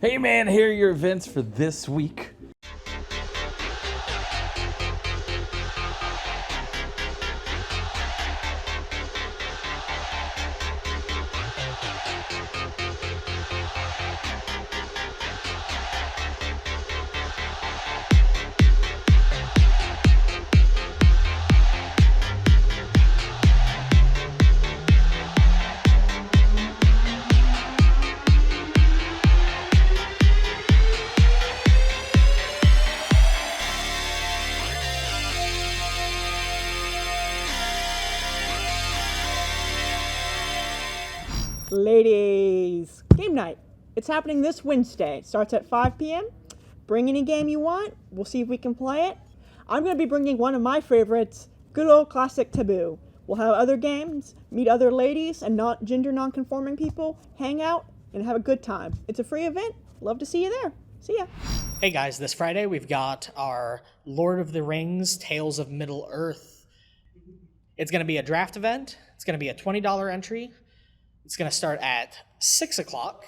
Hey man, here are your events for this week. Ladies, game night. It's happening this Wednesday. It starts at 5 p.m. Bring any game you want. We'll see if we can play it. I'm going to be bringing one of my favorites, good old classic Taboo. We'll have other games, meet other ladies and not gender non-conforming people, hang out, and have a good time. It's a free event. Love to see you there. See ya. Hey guys, this Friday we've got our Lord of the Rings Tales of Middle-earth. It's going to be a draft event. It's going to be a $20 entry. It's going to start at 6 o'clock.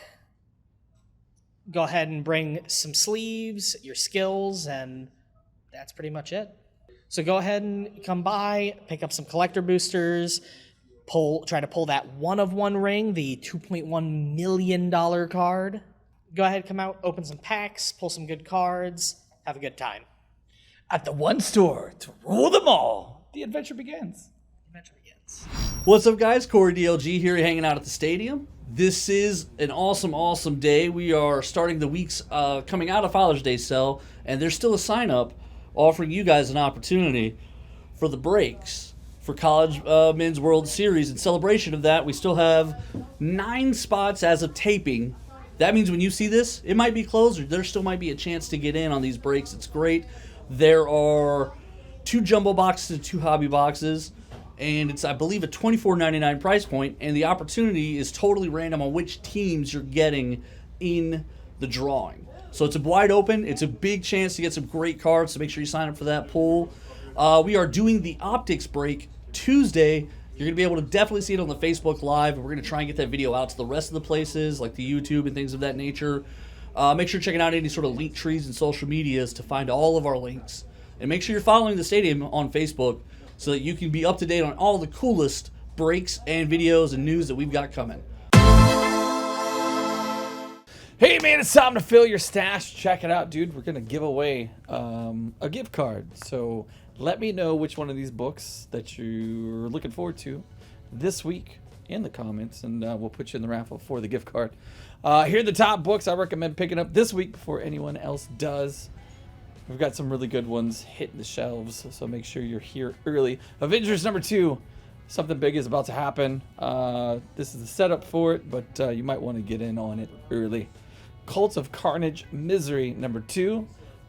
Go ahead and bring some sleeves, your skills, and that's pretty much it. So go ahead and come by, pick up some collector boosters, try to pull that one-of-one ring, the $2.1 million card. Go ahead, come out, open some packs, pull some good cards, have a good time. At the one store to rule them all, the adventure begins. What's up, guys? Corey DLG here, hanging out at the stadium. This is an awesome day. We are starting the week's coming out of Father's Day sale, and there's still a sign-up offering you guys an opportunity for the breaks for College Men's World Series. In celebration of that, we still have 9 spots as of taping. That means when you see this, it might be closed, or there still might be a chance to get in on these breaks. It's great. There are 2 jumbo boxes and 2 hobby boxes. And it's, I believe, a $24.99 price point, and the opportunity is totally random on which teams you're getting in the drawing. So it's a wide open. It's a big chance to get some great cards, so make sure you sign up for that pool. We are doing the optics break Tuesday. You're going to be able to definitely see it on the Facebook Live, and we're going to try and get that video out to the rest of the places, like the YouTube and things of that nature. Make sure you're checking out any sort of link trees and social medias to find all of our links. And make sure you're following the stadium on Facebook, so that you can be up to date on all the coolest breaks and videos and news that we've got coming. Hey man, it's time to fill your stash. Check it out, dude. We're gonna give away a gift card. So let me know which one of these books that you're looking forward to this week in the comments, and we'll put you in the raffle for the gift card. Here are the top books I recommend picking up this week before anyone else does. We've got some really good ones hitting the shelves, so make sure you're here early. Avengers #2, something big is about to happen. This is the setup for it, but you might want to get in on it early. Cult of Carnage Misery #2.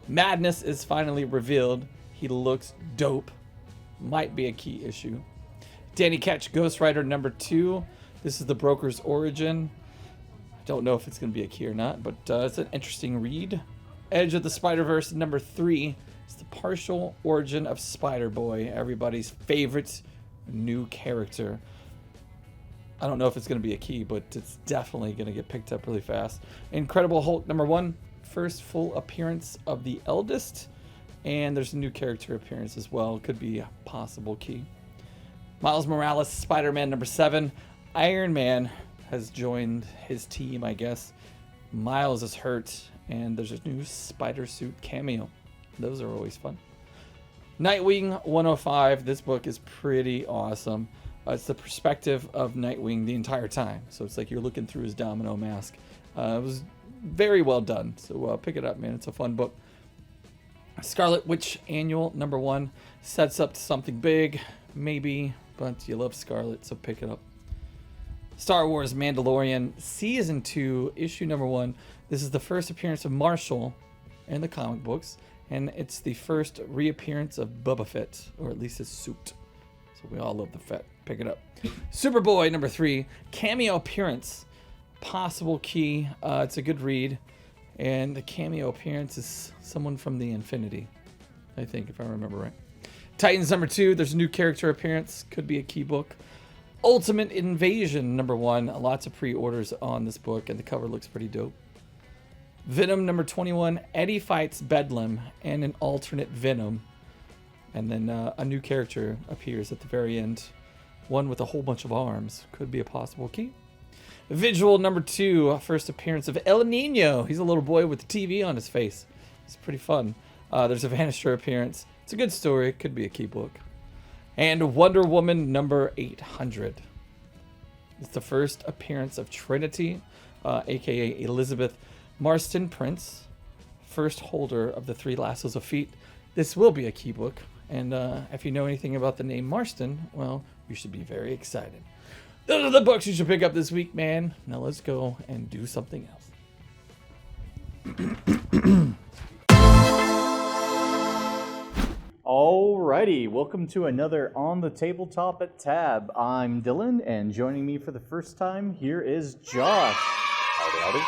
Madness is finally revealed. He looks dope. Might be a key issue. Danny Ketch Ghost Rider #2. This is the Broker's origin. Don't know if it's going to be a key or not, but it's an interesting read. Edge of the Spider-Verse #3. It's the partial origin of Spider-Boy, everybody's favorite new character. I don't know if it's going to be a key, but it's definitely going to get picked up really fast. Incredible Hulk #1. First full appearance of the Eldest. And there's a new character appearance as well. Could be a possible key. Miles Morales Spider-Man #7. Iron Man has joined his team, I guess. Miles is hurt, and there's a new spider suit cameo. Those are always fun. Nightwing 105. This book is pretty awesome. It's the perspective of Nightwing the entire time. So it's like you're looking through his domino mask. It was very well done. So pick it up, man. It's a fun book. Scarlet Witch Annual #1. Sets up to something big, maybe, but you love Scarlet, so pick it up. Star Wars Mandalorian Season 2, Issue #1. This is the first appearance of Marshall in the comic books, and it's the first reappearance of Boba Fett, or at least his suit. So we all love the Fett. Pick it up. Superboy #3, cameo appearance. Possible key. It's a good read, and the cameo appearance is someone from the Infinity, I think, if I remember right. Titans #2, there's a new character appearance. Could be a key book. Ultimate Invasion #1. Lots of pre-orders on this book, and the cover looks pretty dope. Venom number 21, Eddie fights Bedlam and an alternate Venom. And then a new character appears at the very end. One with a whole bunch of arms. Could be a possible key. Visual number 2, first appearance of El Nino. He's a little boy with the TV on his face. It's pretty fun. There's a Vanisher appearance. It's a good story. Could be a key book. And Wonder Woman number 800. It's the first appearance of Trinity, aka Elizabeth Marston Prince, first holder of the 3 Lassos of Feet. This will be a key book, and if you know anything about the name Marston, well, you should be very excited. Those are the books you should pick up this week, man. Now let's go and do something else. Alrighty, welcome to another On the Tabletop at Tab. I'm Dylan, and joining me for the first time here is Josh. Howdy, howdy.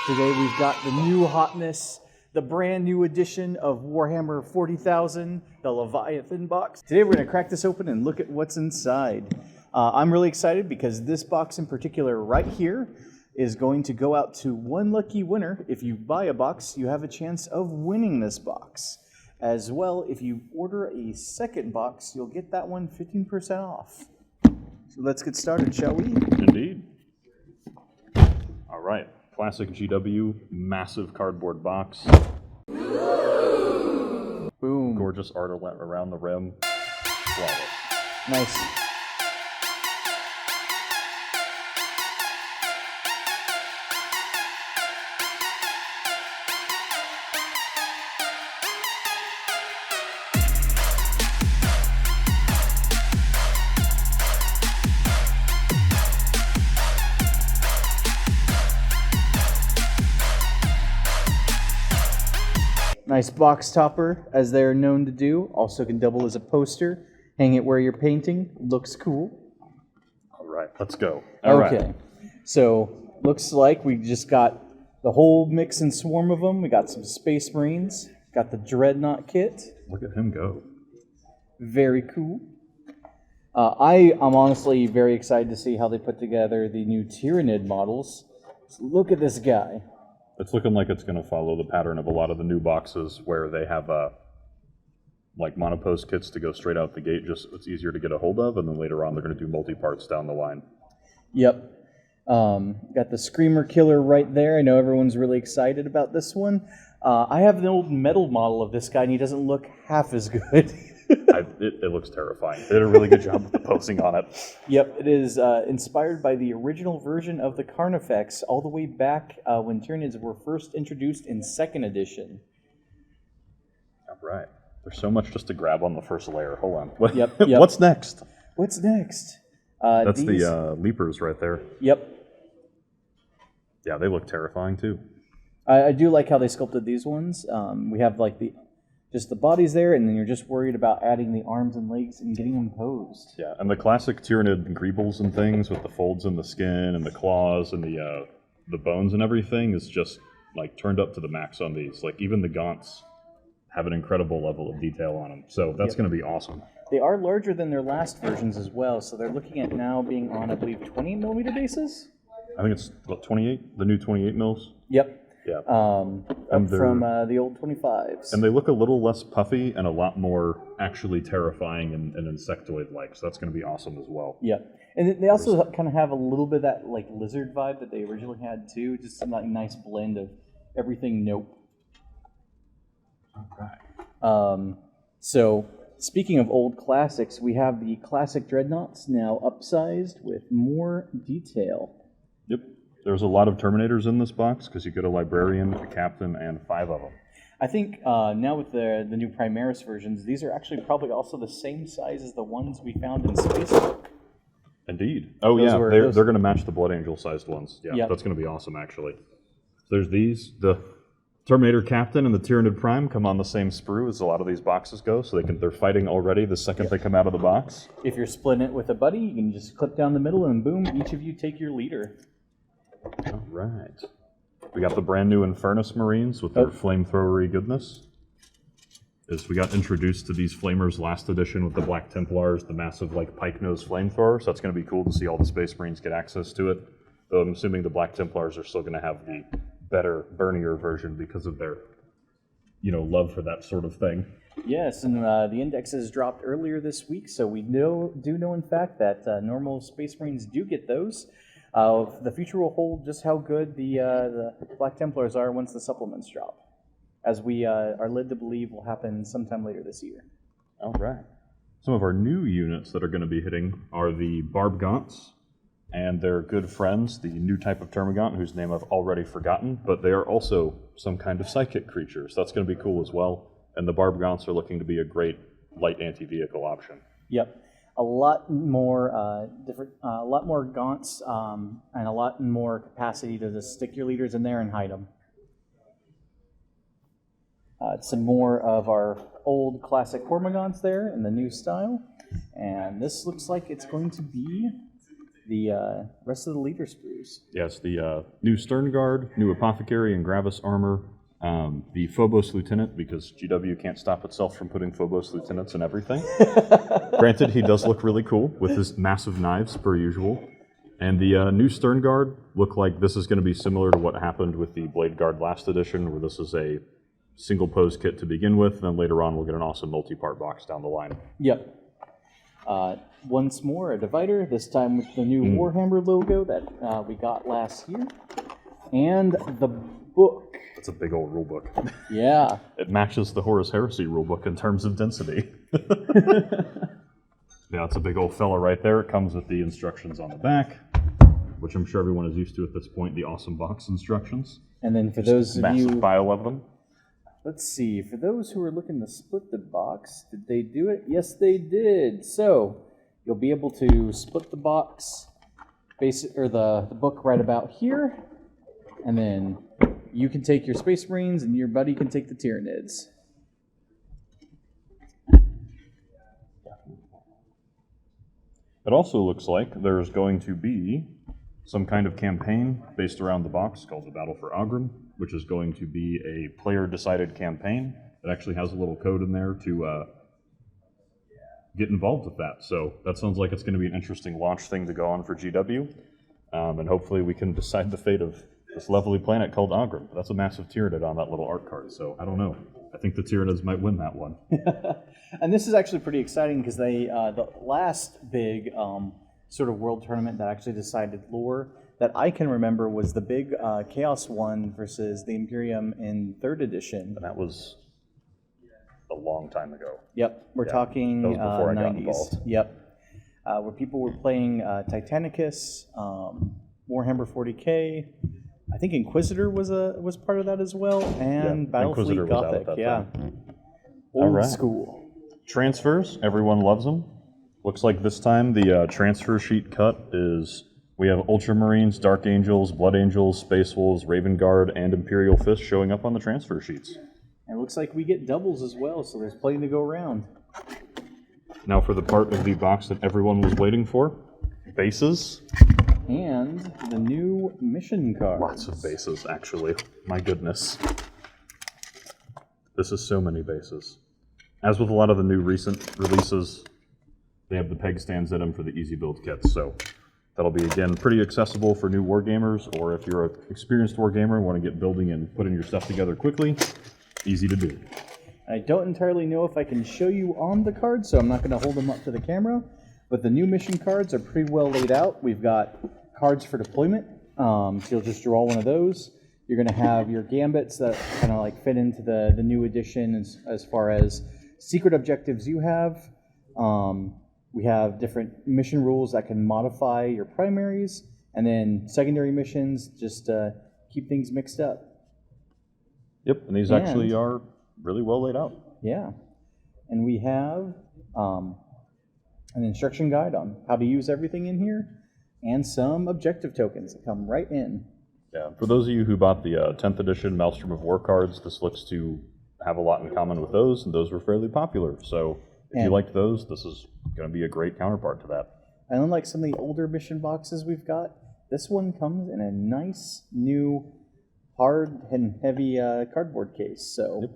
Today we've got the new hotness, the brand new edition of Warhammer 40,000, the Leviathan box. Today we're going to crack this open and look at what's inside. I'm really excited because this box in particular right here is going to go out to one lucky winner. If you buy a box, you have a chance of winning this box. As well, if you order a second box, you'll get that one 15% off. So let's get started, shall we? Indeed. All right. Classic GW, massive cardboard box. Boom. Gorgeous art around the rim. Love it. Nice. Nice box topper, as they're known to do. Also can double as a poster. Hang it where you're painting. Looks cool. All right, let's go. All okay. right. So, looks like we just got the whole mix and swarm of them. We got some Space Marines. Got the Dreadnought kit. Look at him go. Very cool. I am honestly very excited to see how they put together the new Tyrannid models. So look at this guy. It's looking like it's going to follow the pattern of a lot of the new boxes where they have like monopost kits to go straight out the gate, just it's easier to get a hold of, and then later on they're going to do multi-parts down the line. Yep. Got the Screamer Killer right there. I know everyone's really excited about this one. I have an old metal model of this guy, and he doesn't look half as good. It looks terrifying. They did a really good job with the posing on it. Yep, it is inspired by the original version of the Carnifex, all the way back when Tyranids were first introduced in 2nd edition. All right. There's so much just to grab on the first layer. Hold on. Yep. What's next? What's next? That's the Leapers right there. Yep. Yeah, they look terrifying too. I do like how they sculpted these ones. We have like just the bodies there, and then you're just worried about adding the arms and legs and getting them posed. Yeah, and the classic Tyrannid greebles and things with the folds in the skin and the claws and the bones and everything is just like turned up to the max on these. Like even the gaunts have an incredible level of detail on them. So that's going to be awesome. They are larger than their last versions as well, so they're looking at now being on, I believe, 20mm bases? I think it's, what, 28? The new 28 mils? Yep. Yeah. Up from the old 25s. And they look a little less puffy and a lot more actually terrifying and insectoid-like, so that's going to be awesome as well. Yep. And they also kind of have a little bit of that like lizard vibe that they originally had too, just some like nice blend of everything nope. Okay. So, speaking of old classics, we have the classic Dreadnoughts now upsized with more detail. Yep. There's a lot of Terminators in this box because you get a Librarian, a Captain, and 5 of them. I think now with the new Primaris versions, these are actually probably also the same size as the ones we found in Spacebook. Indeed. Oh, Those yeah. were- They're those- going to match the Blood Angel-sized ones. Yeah, Yep. That's going to be awesome, actually. There's these. The Terminator Captain and the Tyrannid Prime come on the same sprue as a lot of these boxes go, so they're fighting already the second they come out of the box. If you're splitting it with a buddy, you can just clip down the middle and boom, each of you take your leader. All right. We got the brand new Infernus Marines with their flamethrowery goodness. We got introduced to these flamers last edition with the Black Templars, the massive like pike nose flamethrower, so that's going to be cool to see all the Space Marines get access to it. Though I'm assuming the Black Templars are still going to have the better, burnier version because of their, love for that sort of thing. Yes, and the indexes dropped earlier this week, so we do know in fact that normal Space Marines do get those. The future will hold just how good the Black Templars are once the supplements drop, as we are led to believe will happen sometime later this year. All right. Some of our new units that are going to be hitting are the Barb Gaunts and their good friends, the new type of Termagant, whose name I've already forgotten, but they are also some kind of psychic creature, so that's going to be cool as well. And the Barb Gaunts are looking to be a great light anti-vehicle option. Yep, a lot more a lot more Gaunts, and a lot more capacity to just stick your leaders in there and hide them. Some more of our old classic Hormagaunts there in the new style, and this looks like it's going to be the rest of the leader sprues. Yes, the new Stern Guard, new Apothecary and Gravis armor, the Phobos Lieutenant, because GW can't stop itself from putting Phobos Lieutenants in everything. Granted, he does look really cool with his massive knives, per usual. And the new Stern Guard look like this is going to be similar to what happened with the Blade Guard last edition, where this is a single pose kit to begin with, and then later on we'll get an awesome multi-part box down the line. Yep. Once more, a divider, this time with the new Warhammer logo that we got last year. And the book. That's a big old rulebook. Yeah. It matches the Horus Heresy rulebook in terms of density. Yeah, it's a big old fella right there. It comes with the instructions on the back, which I'm sure everyone is used to at this point, the awesome box instructions. And then for those of you... Massive pile of them. Let's see, for those who are looking to split the box, did they do it? Yes, they did. So, you'll be able to split the box, the book right about here, and then you can take your Space Marines and your buddy can take the Tyranids. It also looks like there's going to be some kind of campaign based around the box called the Battle for Agram, which is going to be a player-decided campaign. It actually has a little code in there to get involved with that. So that sounds like it's going to be an interesting launch thing to go on for GW. And hopefully we can decide the fate of this lovely planet called Agram. That's a massive Tyranid on that little art card, so I don't know. I think the Tyranids might win that one. And this is actually pretty exciting because they the last big sort of world tournament that actually decided lore that I can remember was the big Chaos one versus the Imperium in 3rd edition. And that was a long time ago. Yep, we're talking that was before I got 90s. involved. Yep, where people were playing Titanicus, Warhammer 40K. I think Inquisitor was part of that as well, and Inquisitor Battlefleet was out at Gothic. that Yeah, time. old right. school. Transfers, everyone loves them. Looks like this time the transfer sheet cut is, we have Ultramarines, Dark Angels, Blood Angels, Space Wolves, Raven Guard, and Imperial Fist showing up on the transfer sheets. And it looks like we get doubles as well, so there's plenty to go around. Now for the part of the box that everyone was waiting for, bases. And the new mission cards. Lots of bases, actually. My goodness. This is so many bases. As with a lot of the new recent releases, they have the peg stands in them for the easy build kits, so that'll be, again, pretty accessible for new wargamers, or if you're an experienced wargamer and want to get building and putting your stuff together quickly, easy to do. I don't entirely know if I can show you on the cards, so I'm not going to hold them up to the camera, but the new mission cards are pretty well laid out. We've got cards for deployment, so you'll just draw one of those. You're going to have your gambits that kind of like fit into the new edition as far as secret objectives you have. We have different mission rules that can modify your primaries, and then secondary missions just keep things mixed up. Yep, and these actually are really well laid out. Yeah, and we have an instruction guide on how to use everything in here, and some objective tokens that come right in. Yeah, for those of you who bought the 10th edition Maelstrom of War cards, this looks to have a lot in common with those, and those were fairly popular. So if you liked those, this is going to be a great counterpart to that. And unlike some of the older mission boxes we've got, this one comes in a nice new hard and heavy cardboard case. So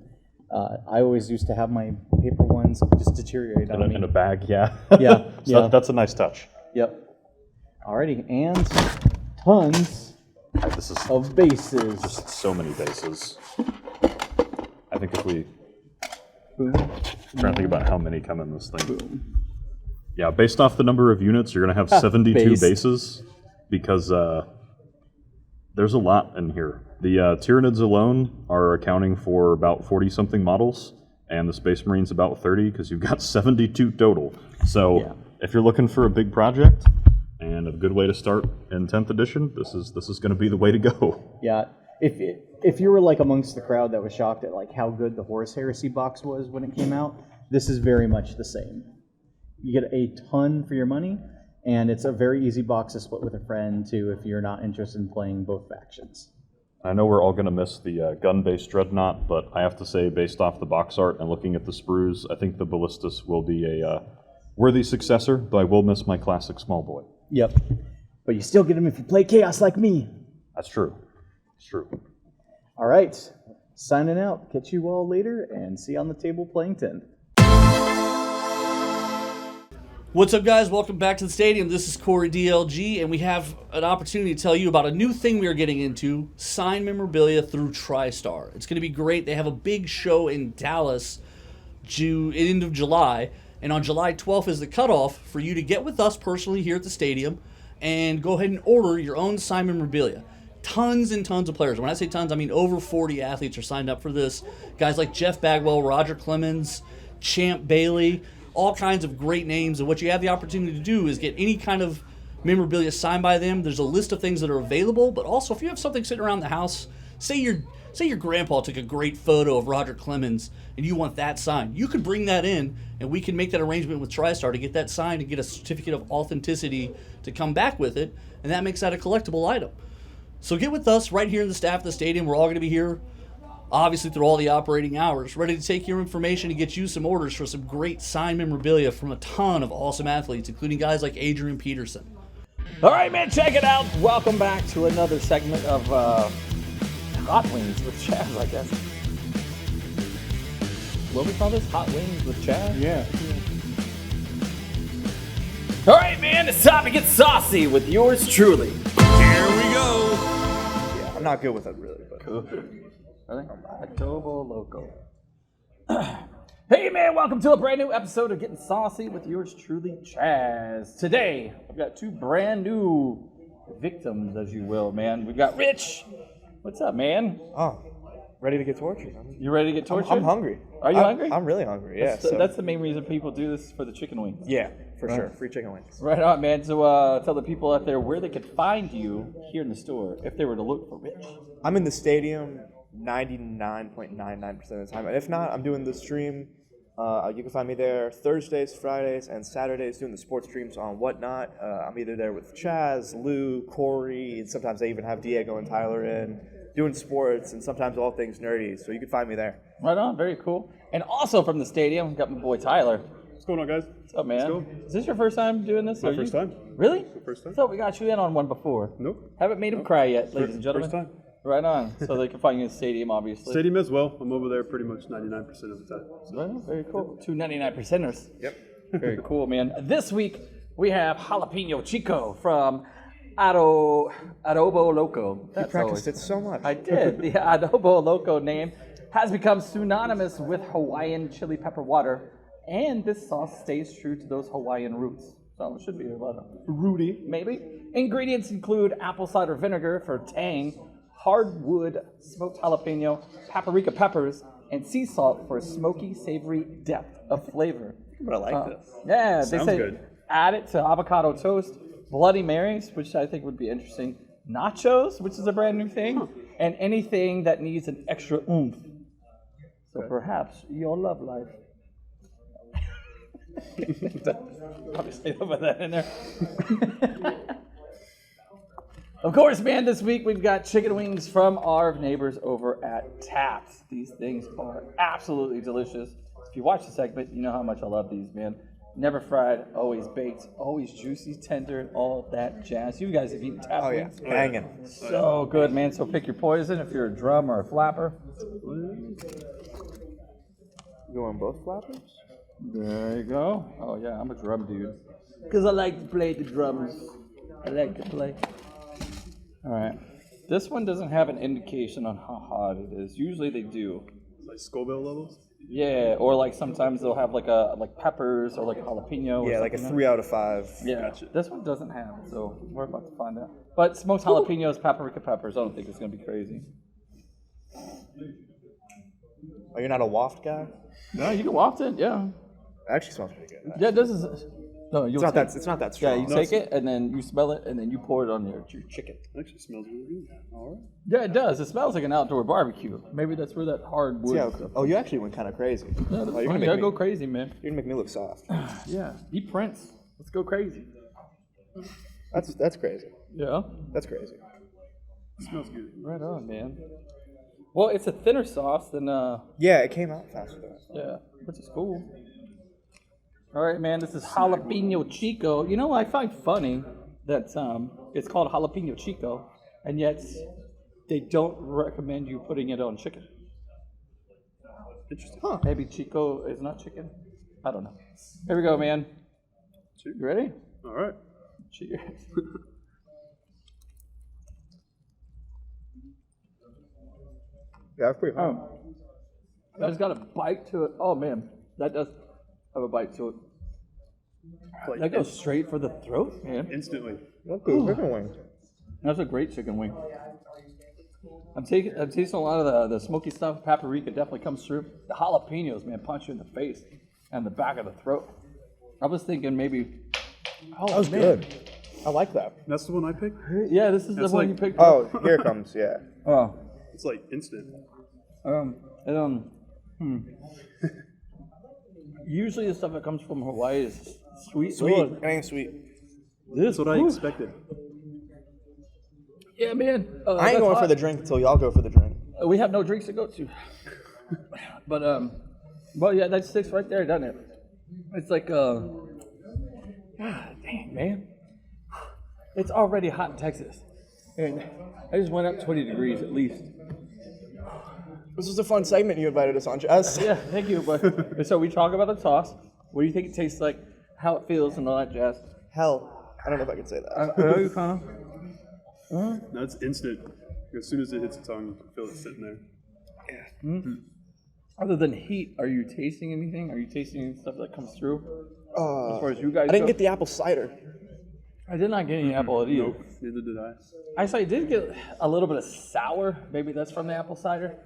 I always used to have my paper ones just deteriorate on me. In a bag, yeah. Yeah, So yeah. that's a nice touch. Yep. Alrighty, and tons I have the This is of bases. just so many bases. I think if we Boom. trying to think about how many come in this thing. Yeah, based off the number of units, you're going to have 72 based. bases because there's a lot in here. The Tyranids alone are accounting for about 40-something models, and the Space Marines about 30 because you've got 72 total. So if you're looking for a big project and a good way to start in 10th edition, this is going to be the way to go. Yeah, if you were like amongst the crowd that was shocked at like how good the Horus Heresy box was when it came out, this is very much the same. You get a ton for your money, and it's a very easy box to split with a friend too if you're not interested in playing both factions. I know we're all going to miss the gun-based Dreadnought, but I have to say, based off the box art and looking at the sprues, I think the Ballistus will be a worthy successor, but I will miss my classic small boy. Yep, but you still get them if you play Chaos like me. That's true. It's true. All right, signing out. Catch you all later, and see you on the table playing 10th. What's up, guys? Welcome back to the stadium. This is Corey DLG, and we have an opportunity to tell you about a new thing we are getting into, signed memorabilia through Tri-Star. It's going to be great. They have a big show in Dallas, end of July, and on July 12th is the cutoff for you to get with us personally here at the stadium and go ahead and order your own signed memorabilia. Tons and tons of players. When I say tons, I mean over 40 athletes are signed up for this. Guys like Jeff Bagwell, Roger Clemens, Champ Bailey, all kinds of great names. And what you have the opportunity to do is get any kind of memorabilia signed by them. There's a list of things that are available, but also if you have something sitting around the house, say your grandpa took a great photo of Roger Clemens and you want that signed, you could bring that in and we can make that arrangement with TriStar to get that signed and get a certificate of authenticity to come back with it, and that makes that a collectible item. So get with us right here in the staff of the stadium. We're all going to be here obviously through all the operating hours, ready to take your information and get you some orders for some great signed memorabilia from a ton of awesome athletes, including guys like Adrian Peterson. All right, man, check it out. Welcome back to another segment of Hot Wings with Chaz, I guess. What do we call this? Hot Wings with Chaz? Yeah. All right, man, it's time to get saucy with yours truly. Here we go. Yeah, I'm not good with it really, but Cool. Really? Adoboloco. Hey, man, welcome to a brand new episode of Getting Saucy with yours truly, Chaz. Today, I've got two brand new victims, as you will, man. We've got Rich. What's up, man? ready to get tortured. You ready to get tortured? I'm hungry. Are you hungry? I'm really hungry. Yeah. That's the main reason people do this, for the chicken wings. yeah, for sure. Free chicken wings. Right on, man. So tell the people out there where they could find you here in the store if they were to look for Rich. I'm in the stadium 99.99% of the time. And if not, I'm doing the stream. You can find me there Thursdays, Fridays, and Saturdays doing the sports streams on Whatnot. I'm either there with Chaz, Lou, Corey, and sometimes I even have Diego and Tyler in doing sports, and sometimes all things nerdy. So you can find me there. Right on, very cool. And also from the stadium, we've got my boy Tyler. What's going on, guys? What's up, man? Let's go. Is this your first time doing this? My first time. Really? First time. I thought we got you in on one before. Nope. Haven't made him cry yet, ladies and gentlemen. First time. Right on. So they can find you in the stadium, obviously. Stadium as well. I'm over there pretty much 99% of the time. So. Right on, very cool. 2 99%ers. Yep. Very cool, man. This week, we have Jalapeno-Chico from Adoboloco. You practiced it so much. I did. The Adoboloco name has become synonymous with Hawaiian chili pepper water, and this sauce stays true to those Hawaiian roots. So it should be a lot of rooty, maybe. Ingredients include apple cider vinegar for tang, hardwood smoked jalapeno, paprika peppers, and sea salt for a smoky, savory depth of flavor. But I like this. Yeah, they Sounds say good. add it to avocado toast, Bloody Marys, which I think would be interesting, nachos, which is a brand new thing, and anything that needs an extra oomph. So perhaps your love life. Obviously, I'll put that in there. Of course, man, this week we've got chicken wings from our neighbors over at Taps. These things are absolutely delicious. If you watch the segment, you know how much I love these, man. Never fried, always baked, always juicy, tender, all that jazz. You guys have eaten Tap Oh, yeah. wings? Banging. So good, man. So pick your poison if you're a drum or a flapper. You want both flappers? There you go. Oh, yeah, I'm a drum dude. Because I like to play the drums. I like to play. All right. This one doesn't have an indication on how hot it is. Usually they do. Like Scoville levels? Yeah, or like sometimes they'll have like peppers or like jalapeno. Yeah, or like a something. 3 out of 5. Yeah, this one doesn't have it, so we're about to find out. But smoked jalapenos, paprika peppers, I don't think it's gonna be crazy. Oh, you're not a waft guy? No, you can waft it, yeah. It actually smells pretty good. Yeah, this is. No, you'll It's not take, that. It's not that Yeah, strong. you take it and then you smell it and then you pour it on your chicken. Actually smells really good. All right. Yeah, it does. It smells like an outdoor barbecue. Maybe that's where that hard wood. Yeah. stuff. Oh, you actually went kind of crazy. Yeah, that's Oh, fine. you're gonna You gotta make go me. crazy, man. You're gonna make me look soft. Yeah, eat Prince. Let's go crazy. That's crazy. Yeah, That's crazy. It smells good. right on, man. Well, it's a thinner sauce than Yeah, it came out faster than I thought. yeah, which is cool. All right, man. This is Jalapeno-Chico. You know, I find funny that it's called Jalapeno-Chico, and yet they don't recommend you putting it on chicken. Interesting. Huh? Maybe Chico is not chicken. I don't know. Here we go, man. Cheers. You ready? All right. Cheers. Yeah, that's pretty hot. That's got a bite to it. Oh man, that does have a bite to it. Like That goes straight for the throat, man. instantly. That's good chicken wing. That's a great chicken wing. I'm tasting a lot of the smoky stuff. Paprika definitely comes through. The jalapenos, man, punch you in the face and the back of the throat. I was thinking maybe. Oh, That was man. good. I like that. That's the one I picked? Yeah, this is the That's one like- you picked. Oh, here it comes. Yeah. Oh. It's like instant. Usually the stuff that comes from Hawaii is sweet. Sweet. Oh, It ain't sweet. this That's what I ooh. expected. Yeah, man. I ain't going for the drink until y'all go for the drink. We have no drinks to go to. But well, yeah, that sticks right there, doesn't it? It's like God dang, man. It's already hot in Texas, and I just went up 20 degrees at least. This was a fun segment you invited us on, Chaz. Yeah, thank you. But so we talk about the toss. What do you think it tastes like? How it feels and all that jazz. Hell, I don't know if I can say that. I know you kind of. That's instant. As soon as it hits the tongue, you can feel it sitting there. Other than heat, are you tasting anything? Are you tasting any stuff that comes through? As far as you guys I didn't go? get the apple cider. I did not get any apple either. Nope, neither did I. I did get a little bit of sour. Maybe that's from the apple cider.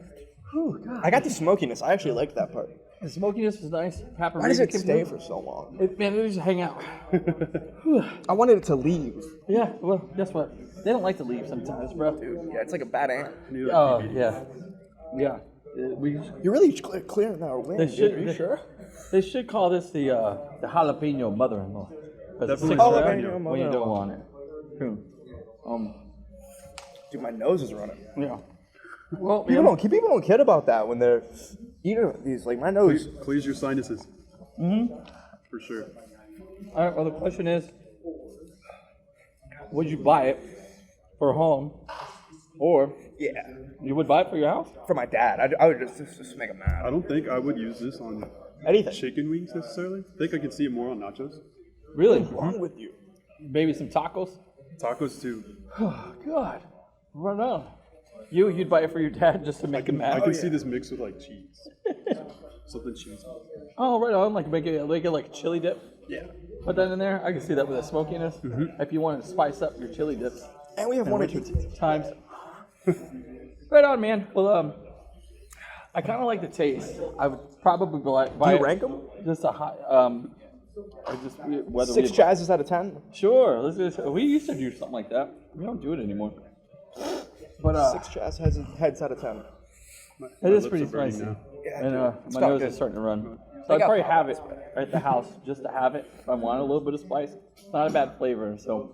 Whew, God. I got the smokiness. I actually liked that part. The smokiness is nice. Paprika. Why does it came stay through. for so long? Man, it just hang out. I wanted it to leave. Yeah, well, guess what? They don't like to leave sometimes, bro. Yeah, it's like a bad ant. Neither Oh, did yeah. Yeah. We, You're really clearing our wind. they dude. should, Are you they, sure? they should call this the jalapeno mother-in-law. Because it Definitely sticks around jalapeno when you don't mother-in-law. want it. Dude, my nose is running. Yeah. Well, People don't kid about that when they're eating these. Like my nose. Clears your sinuses. For sure. All right, well, the question is, would you buy it for home, or Yeah. you would buy it for your house? For my dad, I would just make him I mad. don't think I would use this on Anything. chicken wings necessarily. I think I can see it more on nachos. Really? What's wrong with you? Maybe some tacos? Tacos too. Oh, God. Right on. You'd buy it for your dad just to make him I mad? can see this mixed with like cheese. Something cheesy. Oh, right on. Like make it like a chili dip. Yeah. Put that in there. I can see that with the smokiness. If you want to spice up your chili dips. And we have one or two. Times. Right on, man. Well, I kind of like the taste. I would probably buy Do you it. rank them? Just a high. I just whether 6 we Chazes out of 10. Sure. We used to do something like that. We don't do it anymore. But 6 Chaz heads out of 10. it is lips pretty are burning spicy. now. Yeah, And dude, my felt nose good. is starting to run. So They I'd got probably pop have it at the house just to have it. If I want a little bit of spice. It's not a bad flavor. So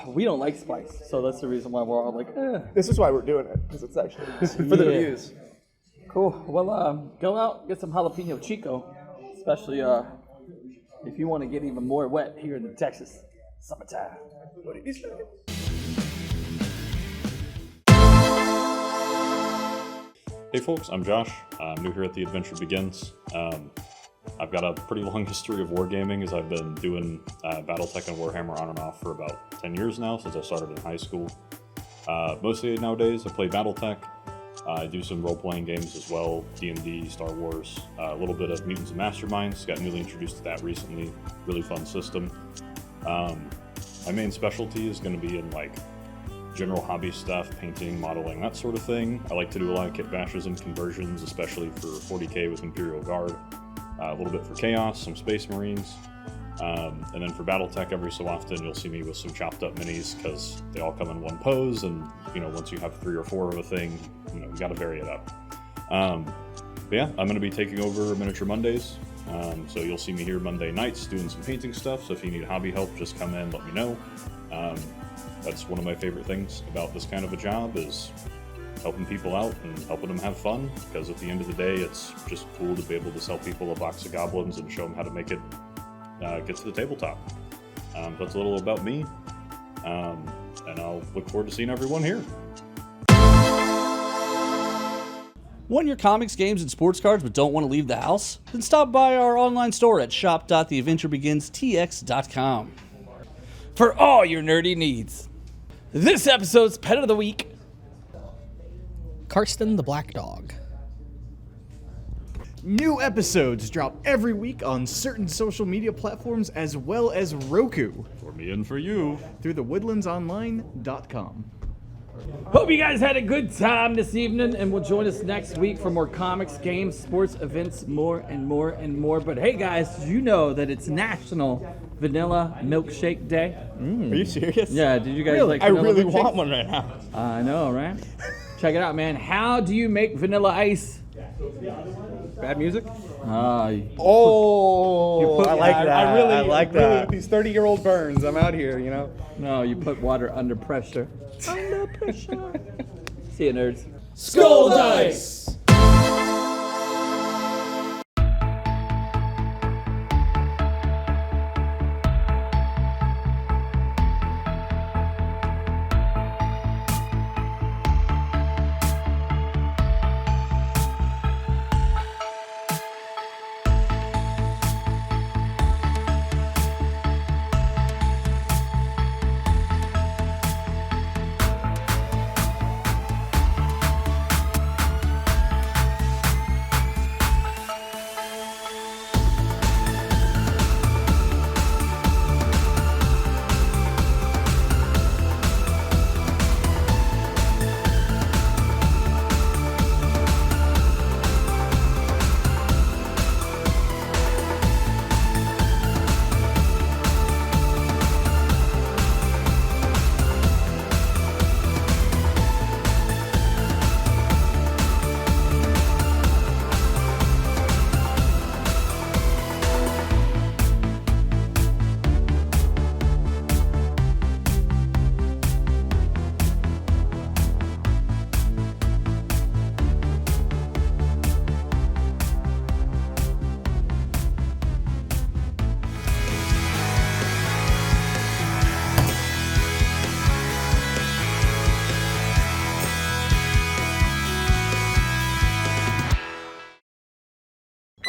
we don't like spice. So that's the reason why we're all like, eh. This is why we're doing it, because it's actually for the Yeah. views. Cool. Well, go out, get some Jalapeno-Chico, especially if you want to get even more wet here in the Texas summertime. What did you say? Hey folks, I'm Josh. I'm new here at The Adventure Begins. I've got a pretty long history of wargaming as I've been doing Battletech and Warhammer on and off for about 10 years now, since I started in high school. Mostly nowadays, I play BattleTech. I do some role-playing games as well, D&D, Star Wars, a little bit of Mutants and Masterminds. Got newly introduced to that recently. Really fun system. My main specialty is going to be in like general hobby stuff, painting, modeling, that sort of thing. I like to do a lot of kit bashes and conversions, especially for 40k with Imperial Guard. A little bit for Chaos, some Space Marines. And then for BattleTech, every so often you'll see me with some chopped up minis because they all come in one pose, and once you have 3 or 4 of a thing, you got to vary it up. But yeah, I'm going to be taking over Miniature Mondays, so you'll see me here Monday nights doing some painting stuff. So if you need hobby help, just come in, let me know. That's one of my favorite things about this kind of a job is helping people out and helping them have fun, because at the end of the day, it's just cool to be able to sell people a box of goblins and show them how to make it get to the tabletop. That's a little about me, and I'll look forward to seeing everyone here. Want your comics, games, and sports cards but don't want to leave the house? Then stop by our online store at shop.theadventurebeginstx.com. For all your nerdy needs. This episode's Pet of the Week. Karsten the Black Dog. New episodes drop every week on certain social media platforms as well as Roku For me and for you. through thewoodlandsonline.com. Hope you guys had a good time this evening, and will join us next week for more comics, games, sports, events, more and more and more. But hey guys, did you know that it's National Vanilla Milkshake Day? Are you serious? Yeah, did you guys Really? like I vanilla really milkshakes? want one right now. I know, right? Check it out, man. How do you make vanilla ice? Bad music? Oh, I like that. I like that. With these 30-year-old burns, I'm out here, No, you put water under pressure. Under pressure. See you, nerds. Skull Dice!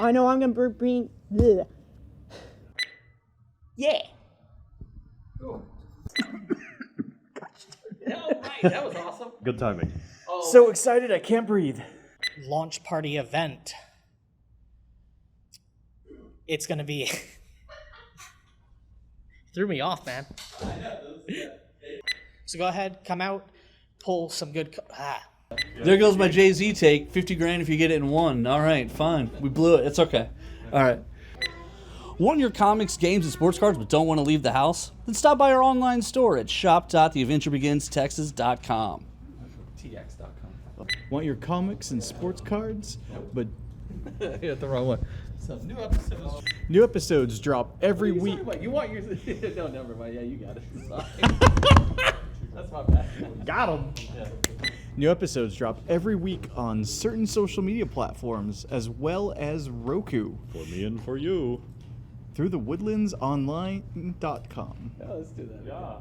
I know I'm gonna bring. Bleh. Yeah. That was awesome. Good timing. So excited I can't breathe. Launch party event. It's gonna be. Threw me off, man. So go ahead, come out, pull some good. There goes my Jay-Z take. 50 grand if you get it in one. All right, fine. We blew it. It's okay. All right. Want your comics, games, and sports cards but don't want to leave the house? Then stop by our online store at shop.theadventurebeginstx.com. TX.com. Want your comics and sports cards, but You hit the wrong one. So new episodes. new episodes drop every week. What, you want your? No, never mind. Yeah, you got it. Sorry. That's my bad. Got him. Yeah. New episodes drop every week on certain social media platforms as well as Roku For me and for you. through thewoodlandsonline.com. Yeah, let's do that. Yeah.